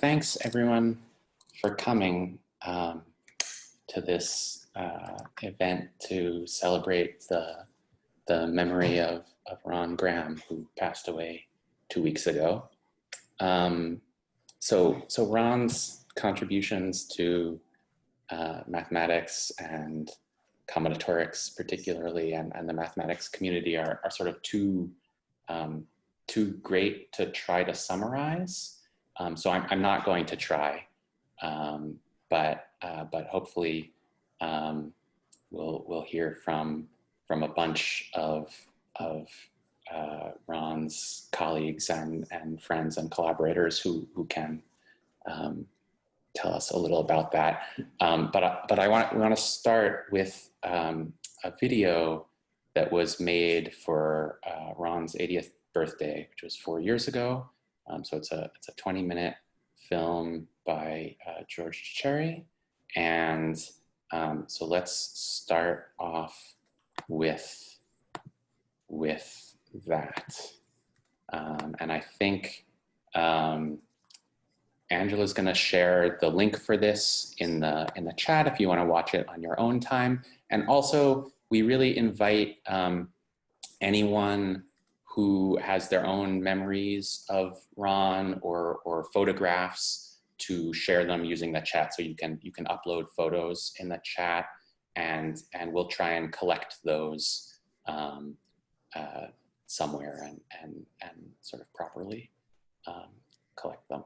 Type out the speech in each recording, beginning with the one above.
thanks everyone for coming to this event to celebrate the memory of Ron Graham, who passed away 2 weeks ago. So Ron's contributions to mathematics and combinatorics particularly, and the mathematics community are sort of too great to try to summarize. So I'm not going to try, but hopefully we'll hear from a bunch of Ron's colleagues and friends and collaborators who can tell us a little about that. But we want to start with a video that was made for Ron's 80th birthday, which was 4 years ago. So it's a 20-minute film by George Cherry. And so let's start off with that. And I think Angela's going to share the link for this in the chat if you want to watch it on your own time. And also, we really invite anyone who has their own memories of Ron or photographs to share them using the chat. So you can upload photos in the chat, and we'll try and collect those somewhere and sort of properly collect them.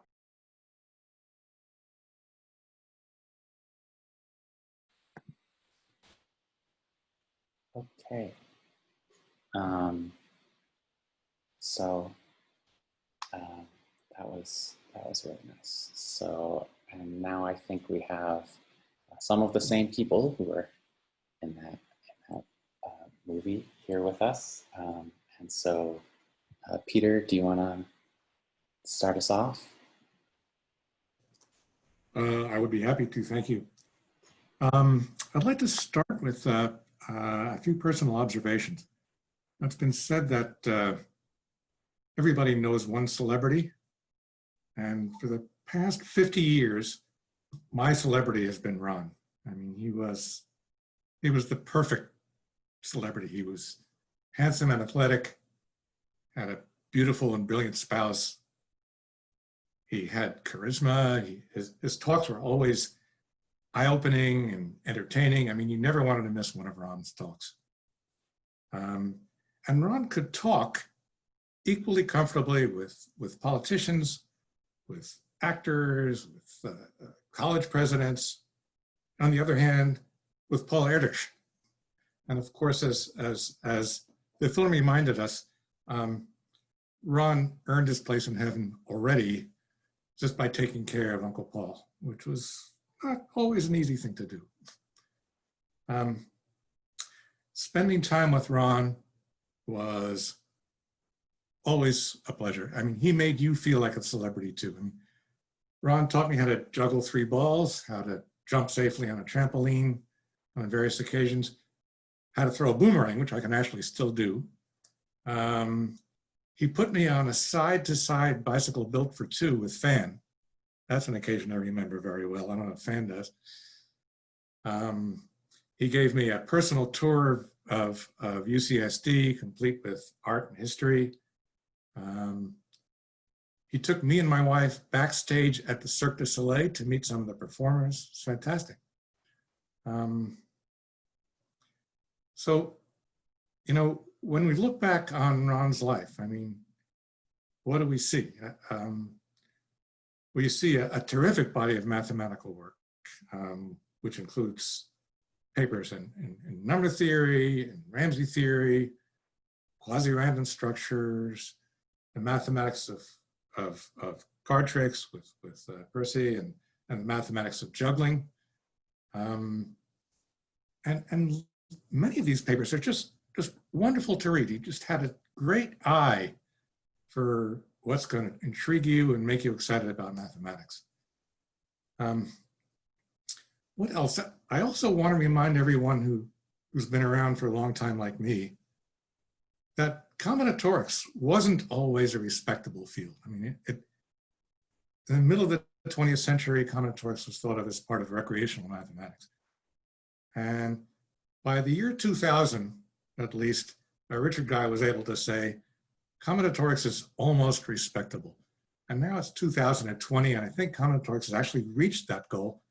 Okay. So that was really nice. So, and now I think we have some of the same people who were in that movie here with us. And so, Peter, do you want to start us off? I would be happy to, thank you. I'd like to start with a few personal observations. It's been said that everybody knows one celebrity, and for the past 50 years, my celebrity has been Ron. I mean, he was the perfect celebrity. He was handsome and athletic, had a beautiful and brilliant spouse. He had charisma. His talks were always eye-opening and entertaining. I mean, you never wanted to miss one of Ron's talks. And Ron could talk equally comfortably with politicians, with actors, with college presidents. On the other hand, with Paul Erdős. And of course, as the film reminded us, Ron earned his place in heaven already just by taking care of Uncle Paul, which was not always an easy thing to do. Spending time with Ron was always a pleasure. I mean, he made you feel like a celebrity too. I mean, Ron taught me how to juggle 3 balls, how to jump safely on a trampoline on various occasions, how to throw a boomerang, which I can actually still do. He put me on a side-to-side bicycle built for 2 with fan. That's an occasion I remember very well. I don't know if Fan does. He gave me a personal tour of UCSD, complete with art and history. He took me and my wife backstage at the Cirque du Soleil to meet some of the performers. It's fantastic. So, you know, when we look back on Ron's life, I mean, what do we see? We see a terrific body of mathematical work, which includes papers in number theory, and Ramsey theory, quasi-random structures, the mathematics of card tricks with Percy, and the mathematics of juggling. And many of these papers are just wonderful to read. He just had a great eye for what's going to intrigue you and make you excited about mathematics. What else? I also want to remind everyone who's been around for a long time like me that combinatorics wasn't always a respectable field. I mean, in the middle of the 20th century, combinatorics was thought of as part of recreational mathematics. And by the year 2000, at least, Richard Guy was able to say, combinatorics is almost respectable. And now it's 2020, and I think combinatorics has actually reached that goal.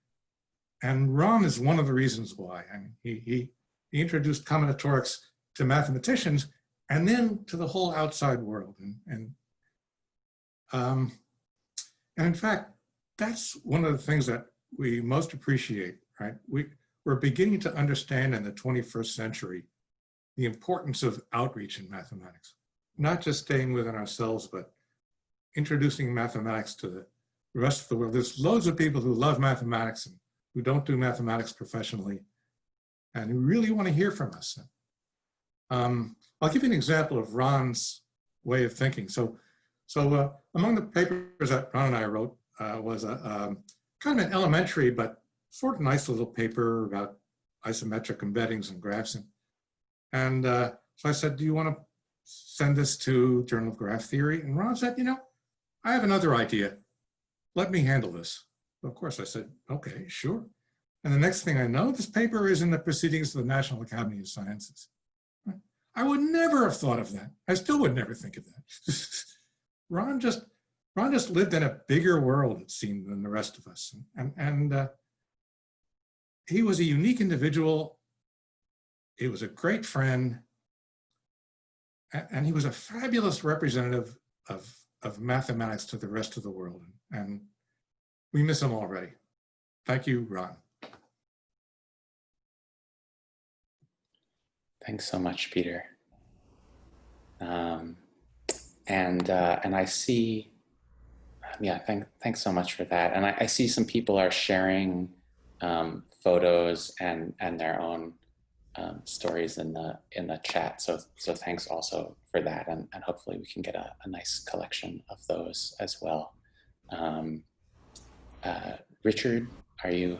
And Ron is one of the reasons why. I mean, he introduced combinatorics to mathematicians and then to the whole outside world. And in fact, that's one of the things that we most appreciate, right? We're beginning to understand in the 21st century the importance of outreach in mathematics, not just staying within ourselves, but introducing mathematics to the rest of the world. There's loads of people who love mathematics and who don't do mathematics professionally and who really want to hear from us. I'll give you an example of Ron's way of thinking. So among the papers that Ron and I wrote was a kind of an elementary but sort of nice little paper about isometric embeddings and graphs. And so I said, do you want to send this to Journal of Graph Theory? And Ron said, you know, I have another idea. Let me handle this. Of course, I said, okay, sure. And the next thing I know, this paper is in the Proceedings of the National Academy of Sciences. I would never have thought of that. I still would never think of that. Ron just lived in a bigger world, it seemed, than the rest of us. And he was a unique individual. He was a great friend. And he was a fabulous representative of mathematics to the rest of the world. And we miss him already. Thank you, Ron. Thanks so much, Peter. And I see, yeah, thanks so much for that. And I see some people are sharing photos and their own stories in the chat. So thanks also for that. And hopefully we can get a nice collection of those as well. Richard, are you?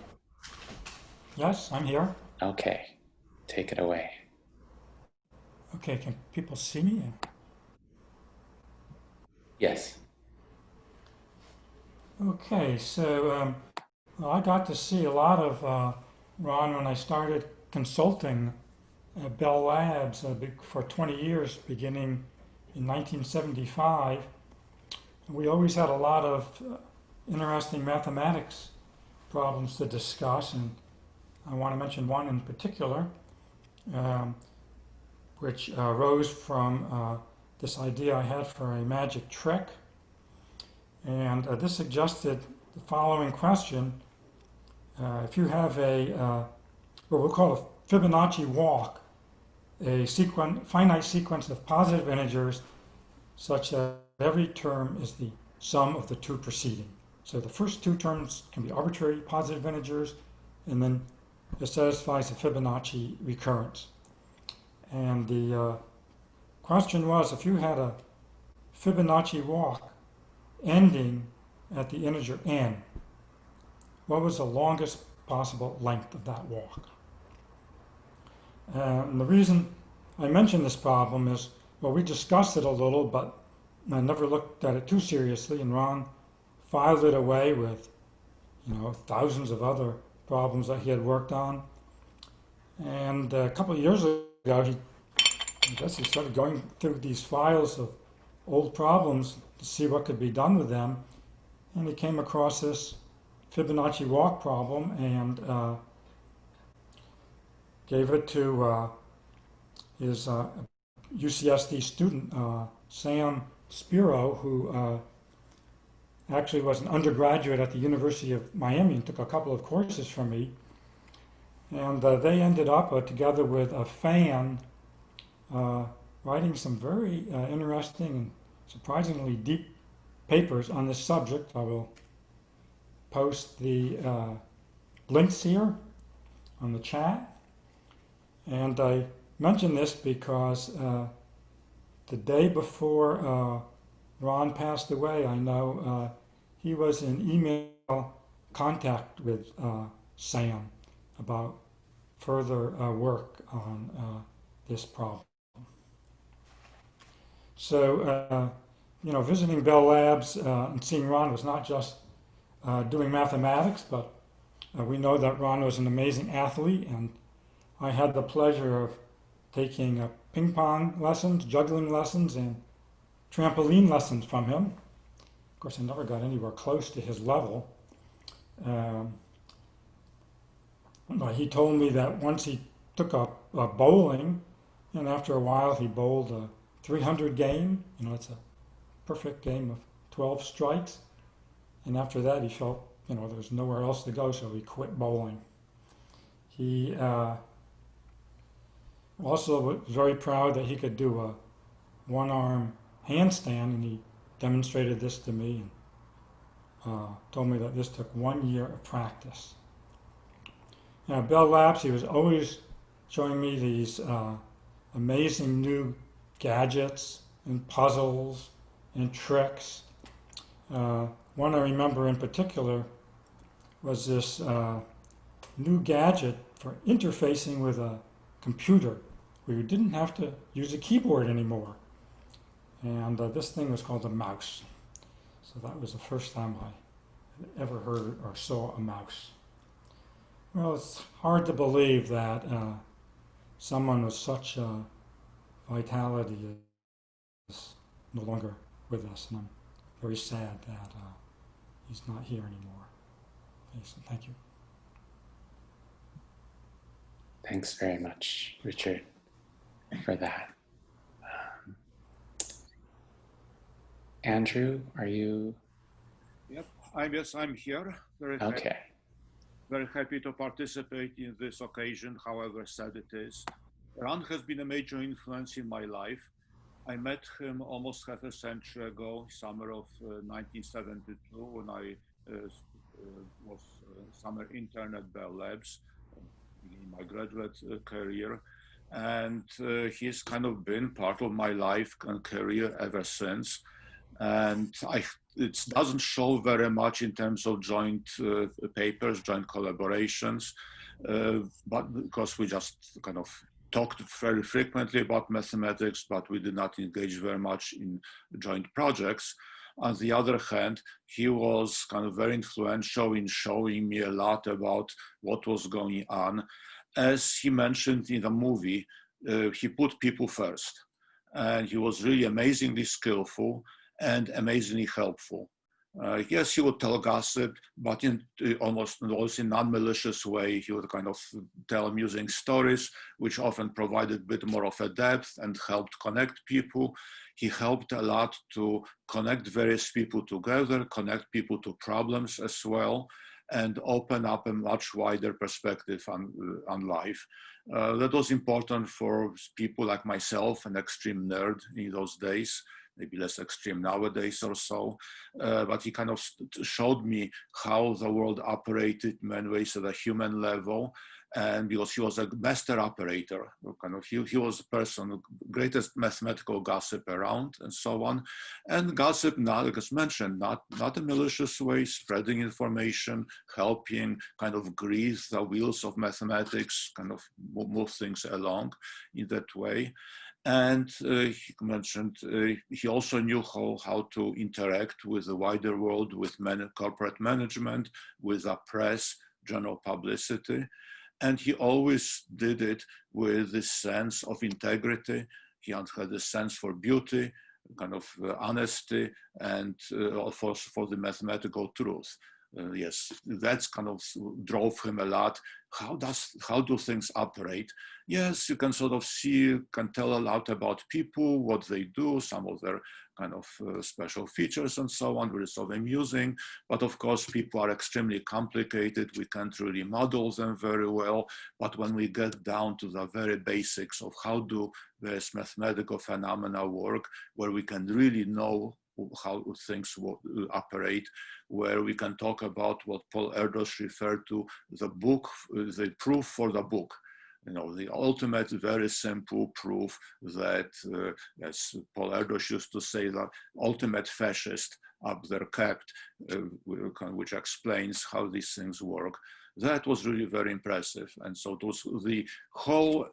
Yes, I'm here. Okay, take it away. Okay, can people see me? Yes. Okay, so well, I got to see a lot of Ron when I started consulting at Bell Labs for 20 years, beginning in 1975. And we always had a lot of interesting mathematics problems to discuss, and I want to mention one in particular, which arose from this idea I had for a magic trick. And this suggested the following question. If you have what we'll call a Fibonacci walk, a finite sequence of positive integers such that every term is the sum of the two preceding. So the first two terms can be arbitrary positive integers, and then it satisfies the Fibonacci recurrence. And the question was, if you had a Fibonacci walk ending at the integer n, what was the longest possible length of that walk? And the reason I mention this problem is, well, we discussed it a little, but I never looked at it too seriously, and Ron filed it away with, thousands of other problems that he had worked on. And a couple of years ago, he started going through these files of old problems to see what could be done with them, and he came across this Fibonacci walk problem and gave it to his UCSD student, Sam Spiro, who actually was an undergraduate at the University of Miami and took a couple of courses from me. And they ended up, together with a fan, writing some very interesting and surprisingly deep papers on this subject. I will post the links here on the chat. And I mention this because the day before Ron passed away, I know he was in email contact with Sam about further work on this problem. So, visiting Bell Labs and seeing Ron was not just doing mathematics, but we know that Ron was an amazing athlete, and I had the pleasure of taking ping pong lessons, juggling lessons, and trampoline lessons from him. Of course, I never got anywhere close to his level. Um, but he told me that once he took up bowling, and after a while he bowled a 300 game. You know, it's a perfect game of 12 strikes. And after that, he felt, you know, there was nowhere else to go, so he quit bowling. He also was very proud that he could do a one-arm handstand, and he demonstrated this to me and told me that this took 1 year of practice. At Bell Labs, he was always showing me these amazing new gadgets and puzzles and tricks. One I remember in particular was this new gadget for interfacing with a computer where you didn't have to use a keyboard anymore. And this thing was called a mouse. So that was the first time I ever heard or saw a mouse. Well, it's hard to believe that someone with such vitality is no longer with us, and I'm very sad that he's not here anymore. So thank you. Thanks very much, Richard, for that. Andrew, are you? Yep, I'm here. Okay. Very happy to participate in this occasion, however sad it is. Ron has been a major influence in my life. I met him almost half a century ago, summer of 1972, when I was summer intern at Bell Labs in my graduate career. And he's kind of been part of my life and career ever since. And it doesn't show very much in terms of joint papers, joint collaborations, but because we just kind of talked very frequently about mathematics, but we did not engage very much in joint projects. On the other hand, he was kind of very influential in showing me a lot about what was going on. As he mentioned in the movie, he put people first, and he was really amazingly skillful and amazingly helpful. Yes, he would tell gossip, but in almost always in non-malicious way. He would kind of tell amusing stories, which often provided a bit more of a depth and helped connect people. He helped a lot to connect various people together, connect people to problems as well, and open up a much wider perspective on life. That was important for people like myself, an extreme nerd in those days, maybe less extreme nowadays or so, but he kind of showed me how the world operated in many ways at a human level. And because he was a master operator, kind of he was the person, greatest mathematical gossip around, and so on. And gossip, not like I mentioned, not a malicious way, spreading information, helping kind of grease the wheels of mathematics, kind of move things along in that way. And he mentioned he also knew how to interact with the wider world, with corporate management, with the press, general publicity. And he always did it with this sense of integrity. He had a sense for beauty, kind of honesty, and for the mathematical truth. Yes, that's kind of drove him a lot. How do things operate? Yes, you can sort of see, can tell a lot about people, what they do, some of their kind of special features and so on, which is sort of amusing. But of course, people are extremely complicated. We can't really model them very well. But when we get down to the very basics of how do various mathematical phenomena work, where we can really know how things operate, where we can talk about what Paul Erdős referred to, the book, the proof for the book. You know, the ultimate, very simple proof that, as Paul Erdős used to say, the ultimate fascist up there kept, which explains how these things work. That was really very impressive. And so it was the whole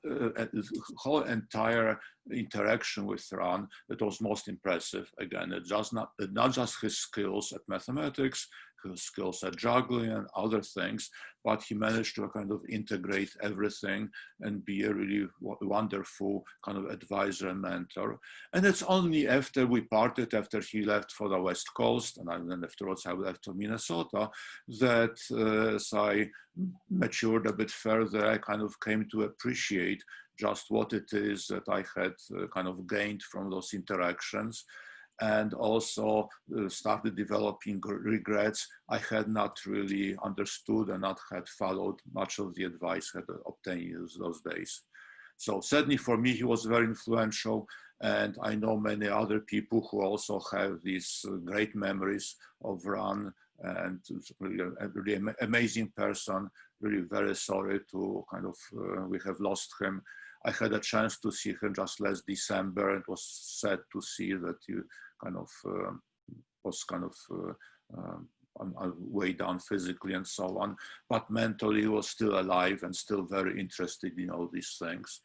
entire interaction with Ron that was most impressive. Again, it's just not just his skills at mathematics, his skills at juggling and other things, but he managed to kind of integrate everything and be a really wonderful kind of advisor and mentor. And it's only after we parted, after he left for the West Coast, and then afterwards I left to Minnesota, that as I matured a bit further, I kind of came to appreciate just what it is that I had kind of gained from those interactions, and also started developing regrets. I had not really understood and not had followed much of the advice I had obtained in those days. So certainly for me, he was very influential, and I know many other people who also have these great memories of Ron, and really a really amazing person. Really very sorry to kind of, we have lost him. I had a chance to see him just last December. It was sad to see that he kind of was kind of on way down physically and so on, but mentally he was still alive and still very interested in all these things.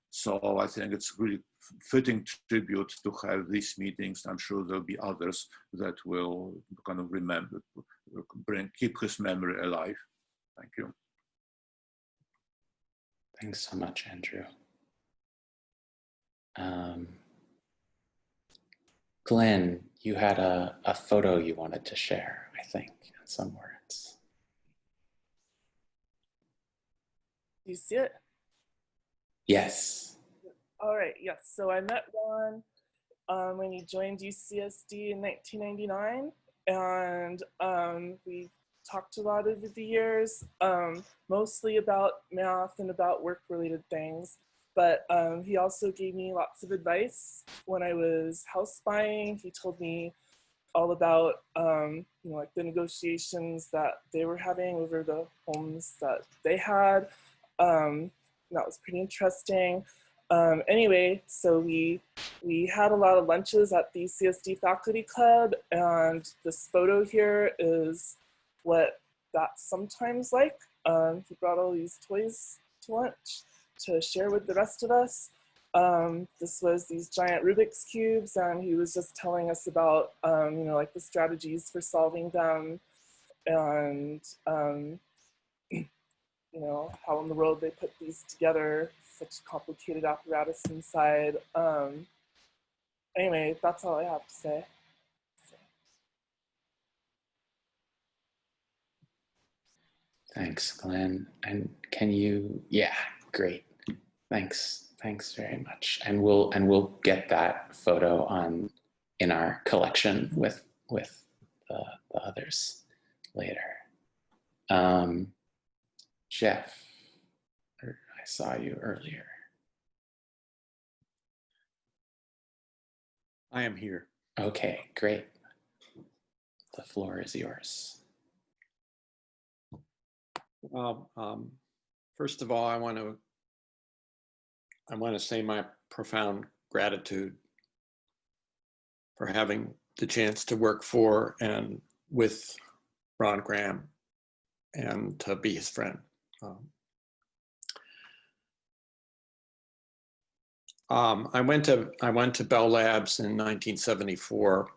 So I think it's really fitting tribute to have these meetings. I'm sure there'll be others that will kind of remember, keep his memory alive. Thank you. Thanks so much, Andrew. Glenn, you had a photo you wanted to share, I think, in some words. You see it? Yes. All right, yes. So I met Ron when he joined UCSD in 1999, and we talked a lot over the years, mostly about math and about work-related things. But he also gave me lots of advice when I was house buying. He told me all about you know, like the negotiations that they were having over the homes that they had. That was pretty interesting. Anyway, so we had a lot of lunches at the UCSD Faculty Club, and this photo here is what that's sometimes like. He brought all these toys to lunch to share with the rest of us. This was these giant Rubik's Cubes, and he was just telling us about, you know, like the strategies for solving them, and, you know, how in the world they put these together, such complicated apparatus inside. Anyway, that's all I have to say. Thanks, Glenn. And can you, yeah, great. Thanks very much. And we'll get that photo in our collection with the others later. Jeff, I saw you earlier. I am here. Okay, great. The floor is yours. Well, first of all, I want to say my profound gratitude for having the chance to work for and with Ron Graham and to be his friend. I went to Bell Labs in 1974,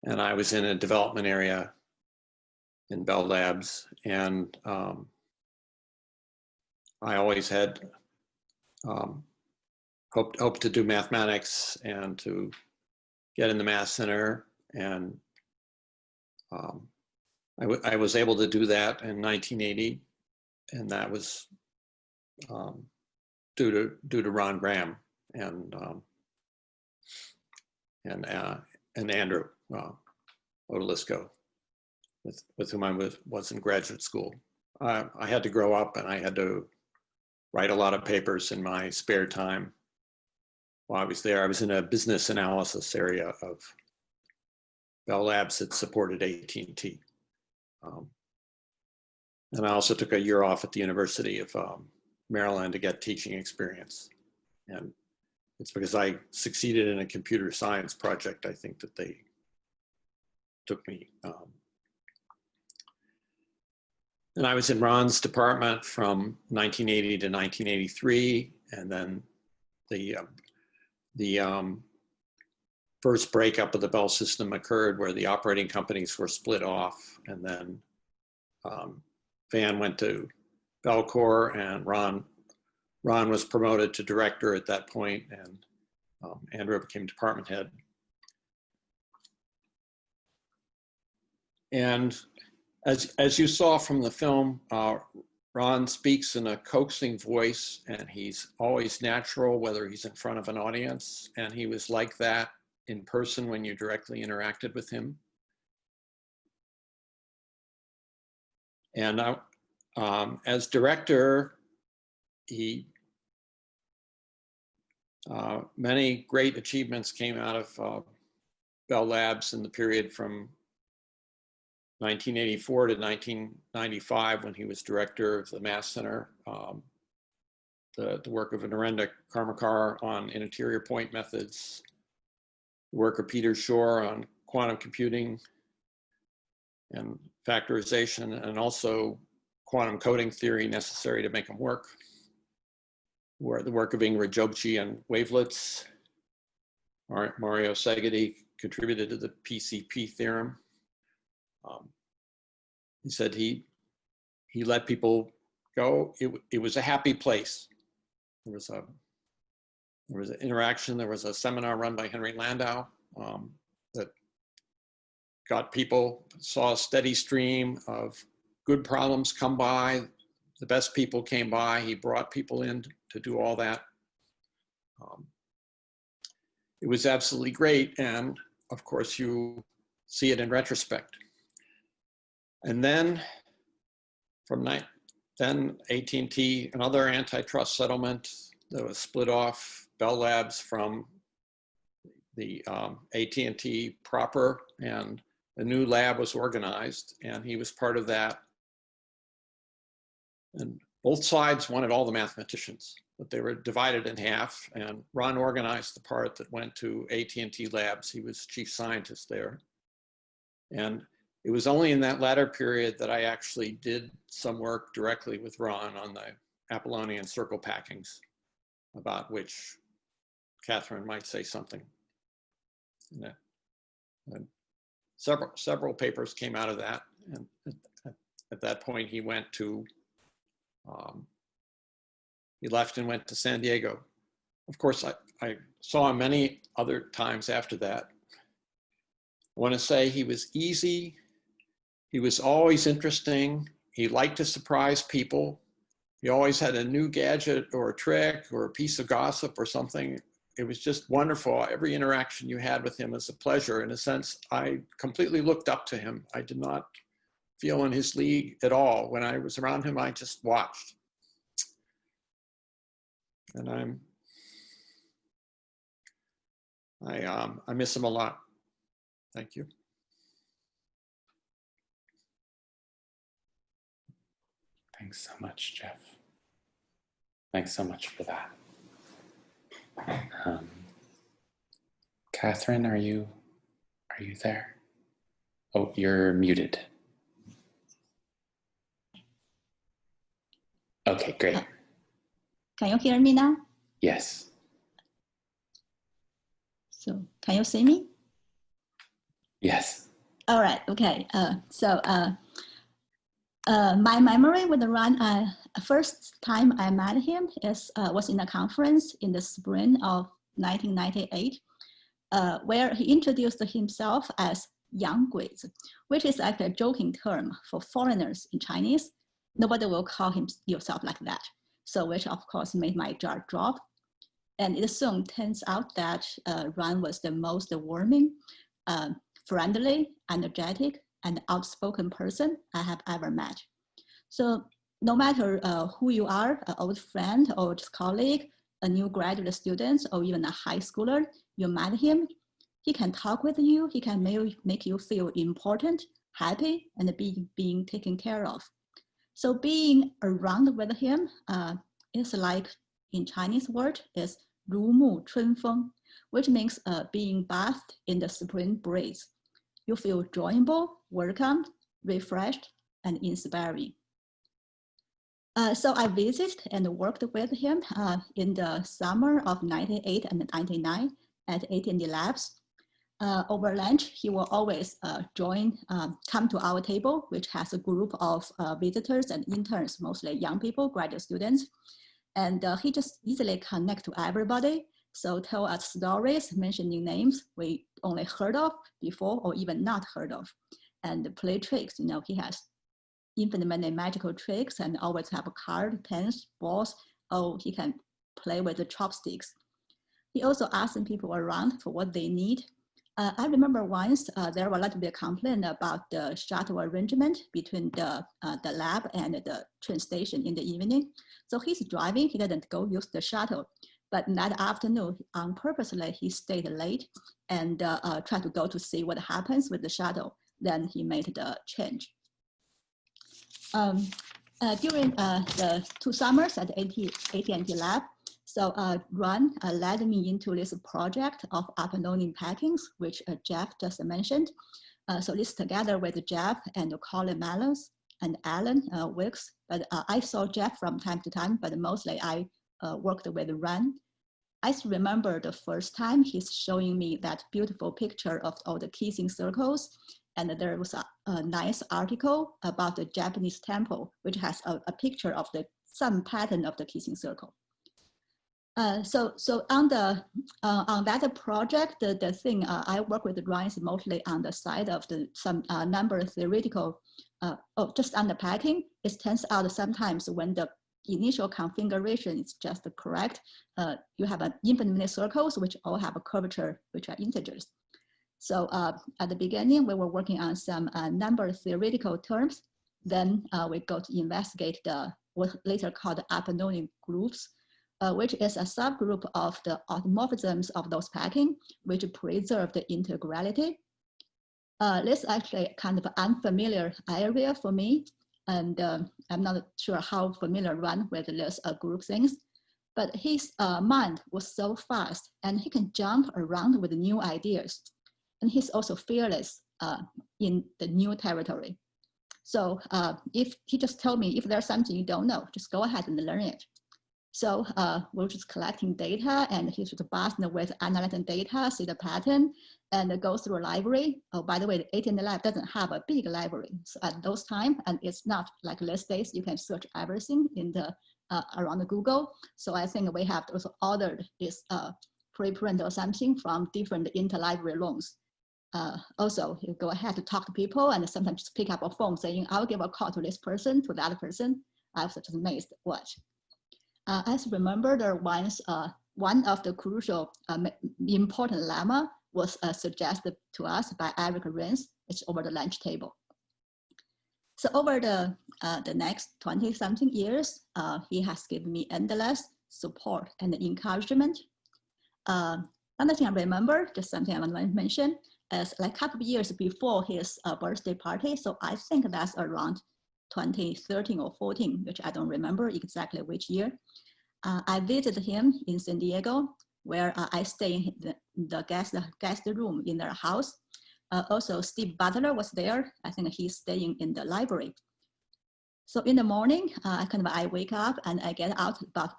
and I was in a development area in Bell Labs, and I always had hoped to do mathematics and to get in the math center, and I was able to do that in 1980, and that was due to Ron Graham and Andrew Odalisco, with whom I was in graduate school. I had to grow up, and I had to write a lot of papers in my spare time. While I was there, I was in a business analysis area of Bell Labs that supported AT&T. And I also took a year off at the University of Maryland to get teaching experience. And it's because I succeeded in a computer science project, I think, that they took me. And I was in Ron's department from 1980 to 1983, and then the first breakup of the Bell system occurred, where the operating companies were split off, and then Van went to Bellcore, and Ron was promoted to director at that point, and Andrew became department head. And as you saw from the film, Ron speaks in a coaxing voice, and he's always natural, whether he's in front of an audience, and he was like that in person when you directly interacted with him. And as director, many great achievements came out of Bell Labs in the period from 1984 to 1995, when he was director of the Mass Center. The work of Narendra Karmakar on interior point methods, the work of Peter Shore on quantum computing and factorization, and also quantum coding theory necessary to make them work. The work of Ingrid Jobchi on wavelets. Mario Segedi contributed to the PCP theorem. He said he let people go. It was a happy place. There was an interaction. There was a seminar run by Henry Landau that got people, saw a steady stream of good problems come by. The best people came by. He brought people in to do all that. It was absolutely great. And of course, you see it in retrospect. And then then AT&T, another antitrust settlement that was split off Bell Labs from the AT&T proper, and a new lab was organized, and he was part of that. And both sides wanted all the mathematicians, but they were divided in half, and Ron organized the part that went to AT&T Labs. He was chief scientist there. And it was only in that latter period that I actually did some work directly with Ron on the Apollonian circle packings, about which Catherine might say something. And several papers came out of that. And at that point, he went to, he left and went to San Diego. Of course, I saw him many other times after that. I want to say he was easy. He was always interesting. He liked to surprise people. He always had a new gadget or a trick or a piece of gossip or something. It was just wonderful. Every interaction you had with him was a pleasure. In a sense, I completely looked up to him. I did not feel in his league at all. When I was around him, I just watched. And I miss him a lot. Thank you. Thanks so much, Jeff. Thanks so much for that. Catherine, are you there? Oh, you're muted. Okay, great. Can you hear me now? Yes. So can you see me? Yes. All right, okay. My memory with Ron, first time I met him was in a conference in the spring of 1998, where he introduced himself as Yang Guizi, which is actually a joking term for foreigners in Chinese. Nobody will call yourself like that. So which of course made my jaw drop. And it soon turns out that Ron was the most warming, friendly, energetic, and outspoken person I have ever met. So no matter who you are, an old friend, old colleague, a new graduate student, or even a high schooler, you met him, he can talk with you, he can make you feel important, happy, and being taken care of. So being around with him is like, in Chinese word, is 如沐春风, which means being bathed in the spring breeze. You feel joyful, welcomed, refreshed, and inspiring. So I visited and worked with him in the summer of 98 and 99 at AT&T Labs. over lunch, he will always come to our table, which has a group of visitors and interns, mostly young people, graduate students. And he just easily connect to everybody. So tell us stories, mentioning names we only heard of before or even not heard of. And play tricks, he has infinite many magical tricks and always have a card, pens, balls. Oh, he can play with the chopsticks. He also asking people around for what they need. I remember once there was a little bit of complaint about the shuttle arrangement between the lab and the train station in the evening. So he's driving, he didn't go use the shuttle. But that afternoon, purposely, he stayed late and tried to go to see what happens with the shuttle. Then he made the change. During the 2 summers at the AT&T lab, so Ron led me into this project of up-and-loading packings, which Jeff just mentioned. So this together with Jeff and Colin Mallows and Alan Wicks. But I saw Jeff from time to time, but mostly I worked with Ron. I remember the first time he's showing me that beautiful picture of all the kissing circles. And there was a nice article about the Japanese temple, which has a picture of some pattern of the kissing circle. So on that project, the thing I work with Ryan is mostly on the side of some number theoretical, just on the packing. It turns out sometimes when the initial configuration is just correct, you have an infinite many circles which all have a curvature, which are integers. So at the beginning, we were working on some number theoretical terms. Then we go to investigate what later called the up-and-loading groups, which is a subgroup of the automorphisms of those packing, which preserve the integrality. This is actually kind of an unfamiliar area for me, and I'm not sure how familiar Ron with this group things, but his mind was so fast and he can jump around with new ideas. And he's also fearless in the new territory. So if he just told me, if there's something you don't know, just go ahead and learn it. So we're just collecting data and he's just buzzing with analyzing data, see the pattern, and go through a library. Oh, by the way, the AT&T lab doesn't have a big library. So at those times, and it's not like these days, you can search everything in the around the Google. So I think we have also ordered this preprint or something from different interlibrary loans. Also, you go ahead to talk to people and sometimes just pick up a phone saying, I'll give a call to this person, to that person. I was just amazed, watch. As remember, there once one of the crucial important lemma was suggested to us by Eric Rins. It's over the lunch table. So over the next 20-something years, he has given me endless support and encouragement. Another thing I remember, just something I want to mention, is like a couple of years before his birthday party. So I think that's around 2013 or 14, which I don't remember exactly which year. I visited him in San Diego, where I stay in the guest room in their house. Also, Steve Butler was there. I think he's staying in the library. So in the morning, I wake up and I get out about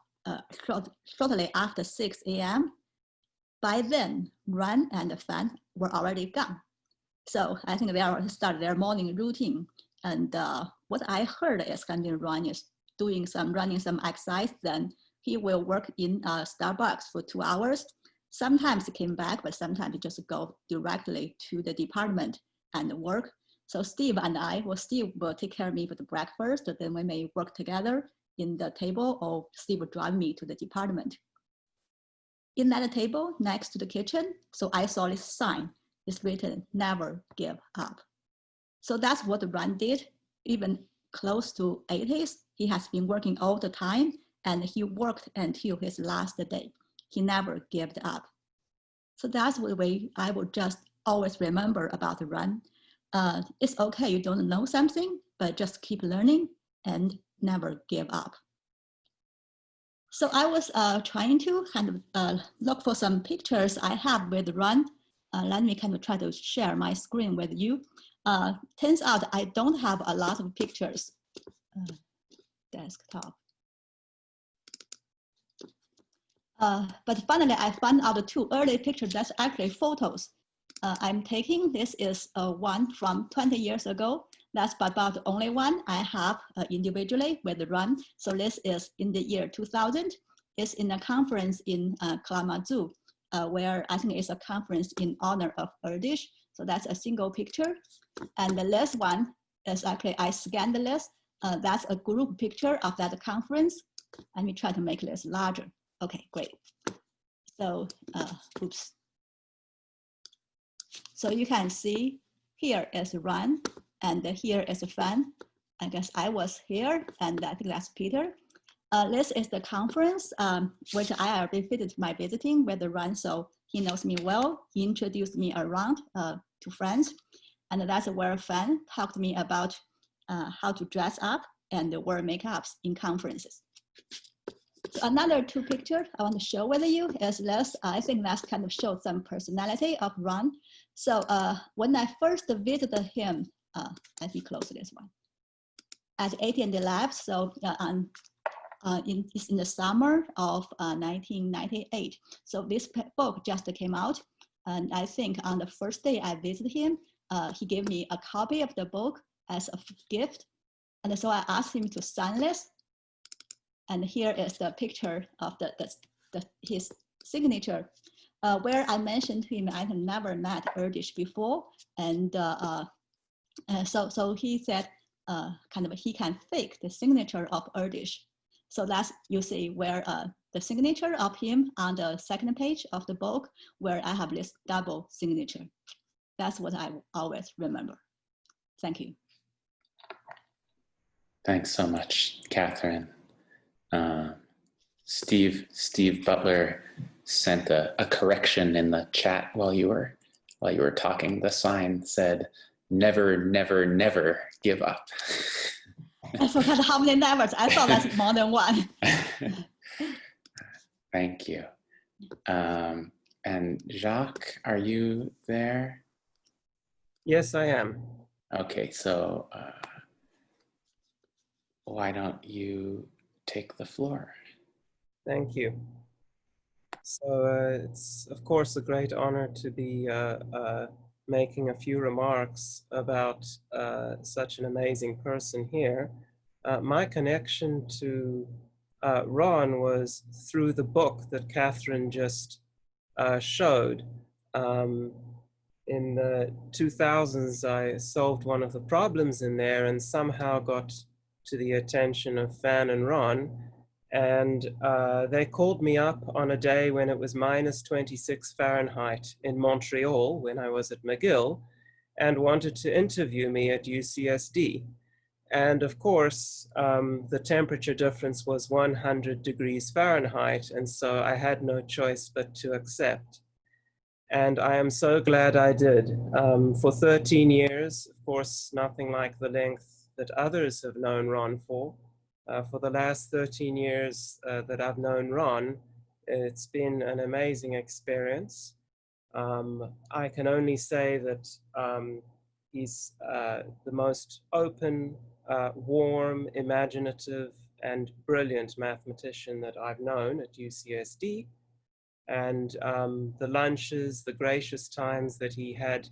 shortly after 6 a.m. By then, Ron and Fan were already gone. So I think they already started their morning routine. And what I heard is Ron is running some exercise, then he will work in Starbucks for 2 hours. Sometimes he came back, but sometimes he just go directly to the department and work. So Steve and Steve will take care of me for the breakfast, then we may work together in the table, or Steve will drive me to the department. In that table next to the kitchen, so I saw this sign. It's written, never give up. So that's what Ron did. Even close to 80s, he has been working all the time, and he worked until his last day. He never gave up. So that's the way I would just always remember about Ron. It's okay, you don't know something, but just keep learning and never give up. So I was trying to look for some pictures I have with Ron. Let me try to share my screen with you. Turns out I don't have a lot of pictures. Desktop. But finally, I found out 2 early pictures that's actually photos. I'm taking, this is one from 20 years ago. That's about the only one I have individually with Ron. So this is in the year 2000. It's in a conference in Kalamazoo, where I think it's a conference in honor of Erdős. So that's a single picture. And the last one is actually, I scanned the list. That's a group picture of that conference. Let me try to make this larger. Okay, great. So, oops. So you can see here is Ron and here is Fan. I guess I was here and I think that's Peter. This is the conference, which I already visited my visiting with Ron, so he knows me well. He introduced me around to friends. And that's where Fan talked to me about how to dress up and wear makeups in conferences. So another two pictures I want to show with you is this. I think that's kind of shows some personality of Ron. So when I first visited him, let me close this one, at AT&T Labs, so it's in the summer of 1998. So this book just came out. And I think on the first day I visited him, he gave me a copy of the book as a gift. And so I asked him to sign this. And here is the picture of his signature, where I mentioned to him I had never met Erdős before. And so he said, kind of he can fake the signature of Erdős. So that's, you see where the signature of him on the second page of the book, where I have this double signature. That's what I always remember. Thank you. Thanks so much, Catherine. Steve Butler sent a correction in the chat while you were talking. The sign said, "Never, never, never give up." I forgot how many nevers. I thought that's more than one. Thank you. And Jacques, are you there? Yes, I am. Okay, so why don't you take the floor? Thank you. So it's, of course, a great honor to be making a few remarks about such an amazing person here. My connection to Ron was through the book that Catherine just showed. In the 2000s, I solved one of the problems in there and somehow got to the attention of Fan and Ron. And they called me up on a day when it was -26 Fahrenheit in Montreal when I was at McGill and wanted to interview me at UCSD. And of course, the temperature difference was 100 degrees Fahrenheit. And so I had no choice but to accept. And I am so glad I did. For 13 years, of course, nothing like the length that others have known Ron for. For the last 13 years that I've known Ron, it's been an amazing experience. I can only say that he's the most open, warm, imaginative, and brilliant mathematician that I've known at UCSD. And the lunches, the gracious times that he had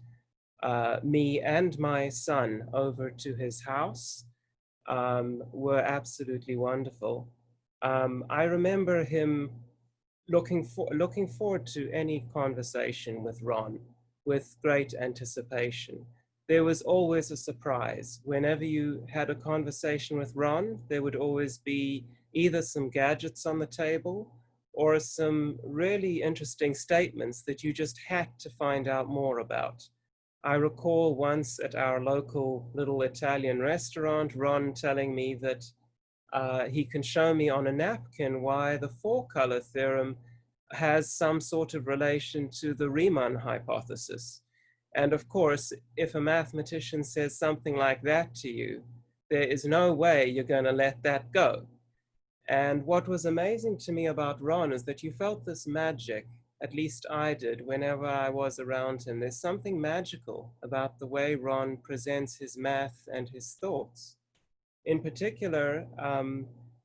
me and my son over to his house were absolutely wonderful. I remember him looking forward to any conversation with Ron with great anticipation. There was always a surprise. Whenever you had a conversation with Ron, there would always be either some gadgets on the table or some really interesting statements that you just had to find out more about. I recall once at our local little Italian restaurant, Ron telling me that he can show me on a napkin why the four-color theorem has some sort of relation to the Riemann hypothesis. And of course, if a mathematician says something like that to you, there is no way you're going to let that go. And what was amazing to me about Ron is that you felt this magic, at least I did, whenever I was around him. There's something magical about the way Ron presents his math and his thoughts. In particular,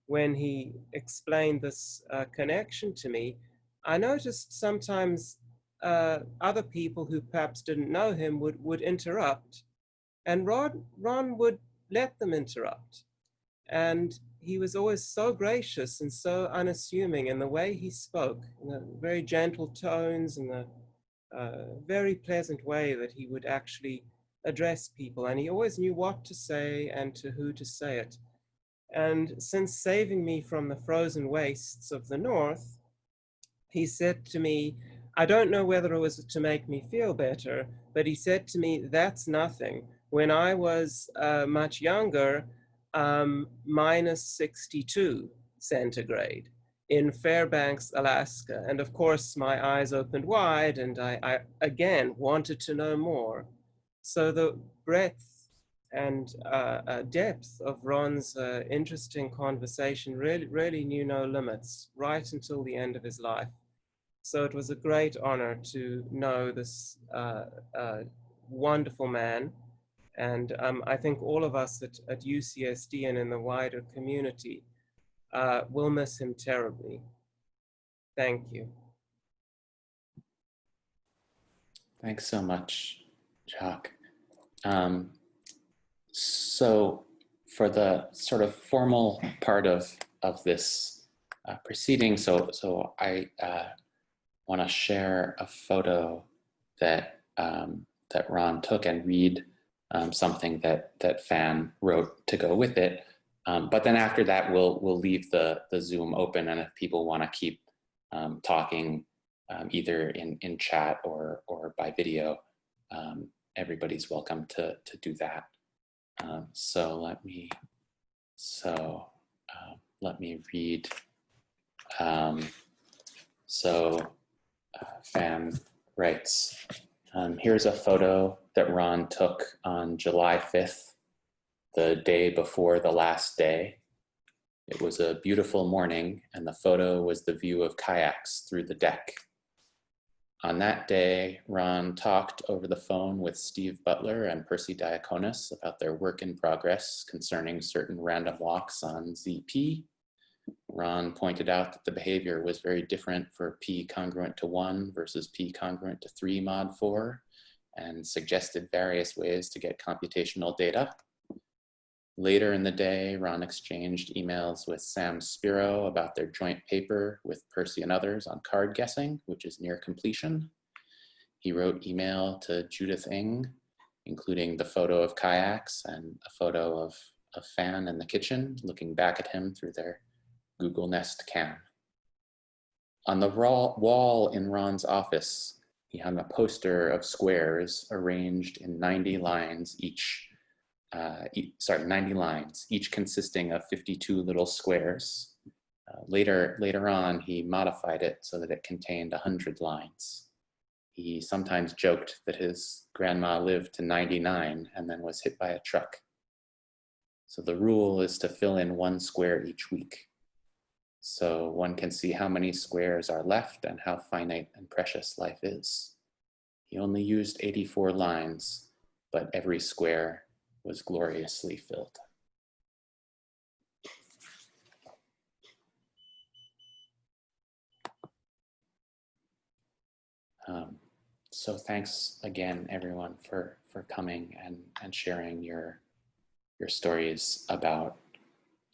when he explained this connection to me, I noticed sometimes other people who perhaps didn't know him would interrupt, and Ron would let them interrupt. And he was always so gracious and so unassuming in the way he spoke, in the very gentle tones and the very pleasant way that he would actually address people. And he always knew what to say and to who to say it. And since saving me from the frozen wastes of the North, he said to me, I don't know whether it was to make me feel better, but he said to me, that's nothing. When I was much younger, minus 62 centigrade in Fairbanks, Alaska. And of course, my eyes opened wide and I again wanted to know more. So the breadth and depth of Ron's interesting conversation really knew no limits right until the end of his life. So it was a great honor to know this wonderful man. And I think all of us at UCSD and in the wider community will miss him terribly. Thank you. Thanks so much, Jacques. So for the sort of formal part of this proceeding, so I want to share a photo that that Ron took and read something that Fan wrote to go with it. But then after that, we'll leave the Zoom open, and if people want to keep talking, either in chat or by video, everybody's welcome to do that. So let me read. Fan writes, here's a photo that Ron took on July 5th, the day before the last day. It was a beautiful morning, and the photo was the view of kayaks through the deck. On that day, Ron talked over the phone with Steve Butler and Percy Diaconis about their work in progress concerning certain random walks on ZP. Ron pointed out that the behavior was very different for P congruent to 1 versus P congruent to 3 mod 4, and suggested various ways to get computational data. Later in the day, Ron exchanged emails with Sam Spiro about their joint paper with Percy and others on card guessing, which is near completion. He wrote email to Judith Ng, including the photo of kayaks and a photo of Fan in the kitchen, looking back at him through their Google Nest cam. On the wall in Ron's office, he hung a poster of squares arranged in 90 lines each. 90 lines, each consisting of 52 little squares. Later on, he modified it so that it contained 100 lines. He sometimes joked that his grandma lived to 99 and then was hit by a truck. So the rule is to fill in 1 square each week, so one can see how many squares are left and how finite and precious life is. He only used 84 lines, but every square was gloriously filled. So thanks again, everyone, for coming and sharing your stories about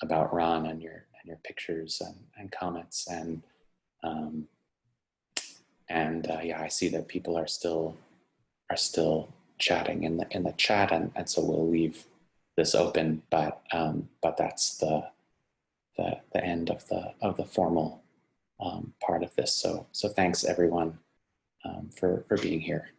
Ron and your pictures and comments, and yeah, I see that people are still chatting in the chat, and so we'll leave this open, but that's the end of the formal part of this. So thanks everyone for being here.